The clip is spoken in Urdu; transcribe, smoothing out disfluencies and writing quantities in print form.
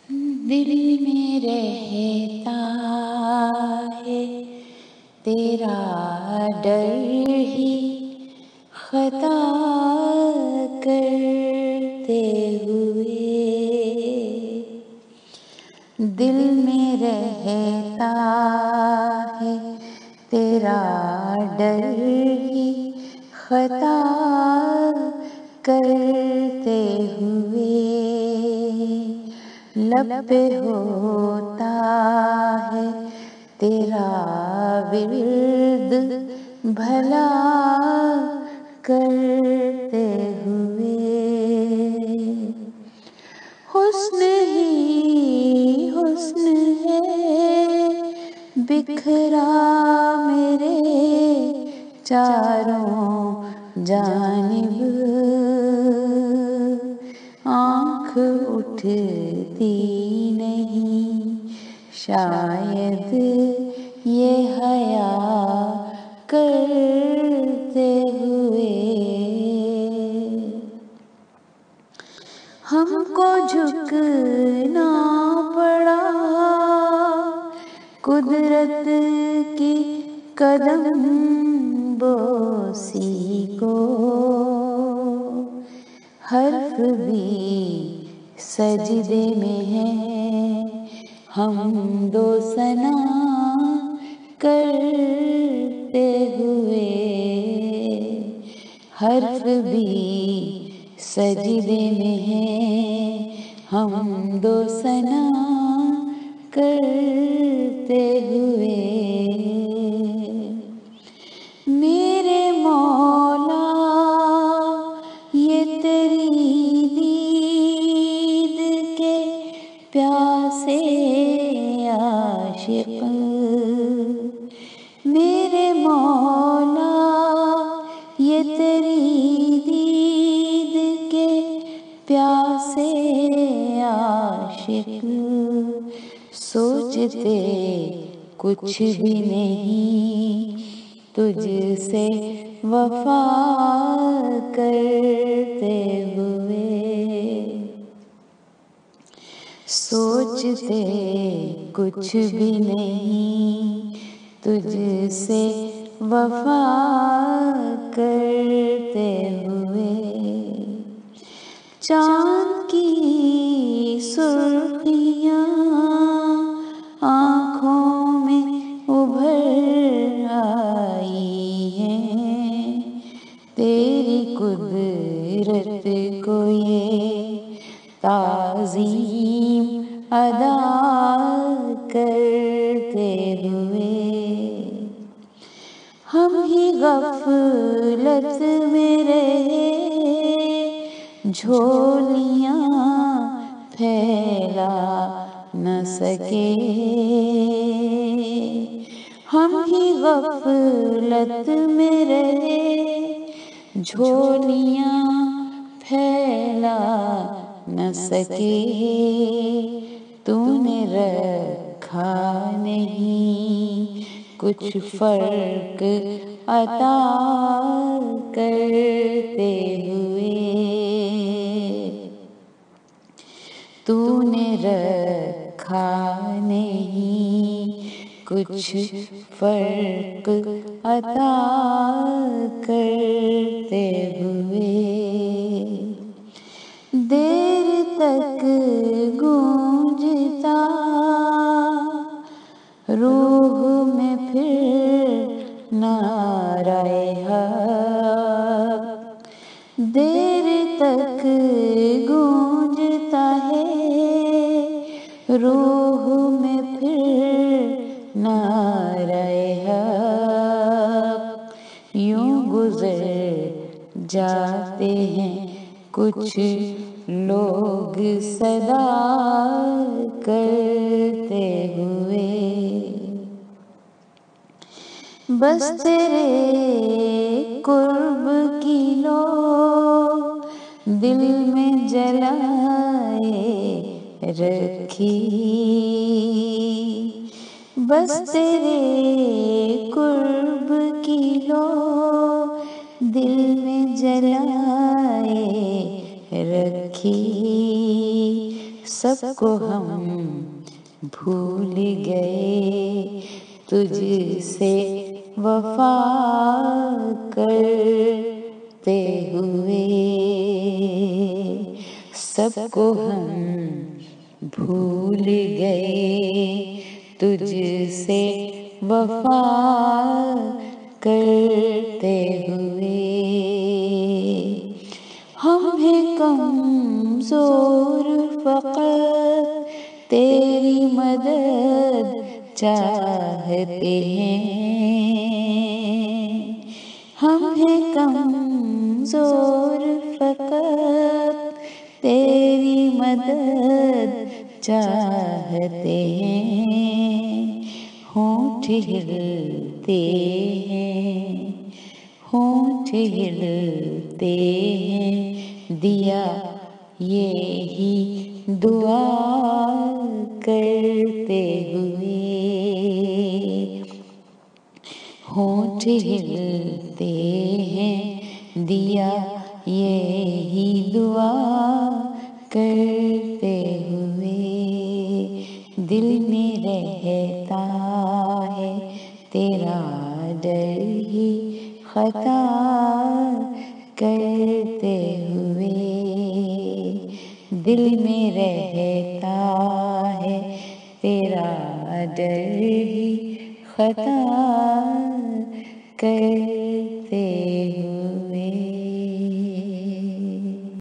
دل میں رہتا ہے تیرا ڈر ہی خطا کرتے ہوئے، دل میں رہتا ہے تیرا ڈر ہی خطا کرتے ہوئے، لب پہ ہوتا ہے تیرا ورد بھلا کرتے ہوئے، حسن ہی حسن ہے بکھرا میرے چاروں جانب، آنکھ اٹھتی نہیں شاید یہ حیا کرتے ہوئے، ہم کو جھکنا پڑا قدرت کی قدم بوسی کو، حرف بھی سجدے میں ہے حمد و ثنا کرتے ہوئے، حرف بھی سجدے میں ہے حمد و ثنا کرتے ہوئے، میرے مولا یہ تیری دید کے پیاسے عاشق، میرے مولا یہ تیری دید کے پیاسے عاشق، سوچتے کچھ بھی نہیں تجھ سے وفا کرتے ہوئے، سوچتے کچھ بھی نہیں تجھ سے وفا کرتے ہوئے، چاند کی سرخیاں آنکھوں میں ابھر آئی ہیں، تیری قدرت کو یہ تعظیم ادا کرتے ہوئے، ہم ہی غفلت میں رہے جھولیاں پھیلا نہ سکے، ہم ہی غفلت میں رہے جھولیاں پھیلا نہ سکے، تو نے رکھا نہیں کچھ فرق عطا کرتے ہوئے، تو نے رکھا نہیں کچھ فرق عطا کرتے ہوئے، دیر تک گونجتا روح میں پھر نعرہ حق، دیر تک گونجتا ہے روح میں پھر نعرہ حق، یوں گزر جاتے ہیں کچھ لوگ صدا کرتے ہوئے، بس تیرے قرب کی لو دل میں جلائے رکھی، بس تیرے قرب کی لو دل میں جلائے رکھی، سب کو ہم بھول گئے تجھ سے وفا کرتے ہوئے، سب کو ہم بھول گئے تجھ سے وفا کرتے ہوئے، ہم ہیں کمزور فقط تیری مدد چاہتے ہیں، ہم ہیں کمزور فقط تیری مدد چاہتے ہیں، ہونٹ ہلتے ہیں، ہونٹ ہلتے ہیں، دیا یہی دعا کرتے ہوئے، ہونٹ ہلتے ہیں، دیا یہی دعا کرتے ہوئے، دل میں رہتا ہے تیرا ڈر ہی خطا کرتے ہوئے، دل میں رہتا ہے تیرا ڈر ہی خطا کرتے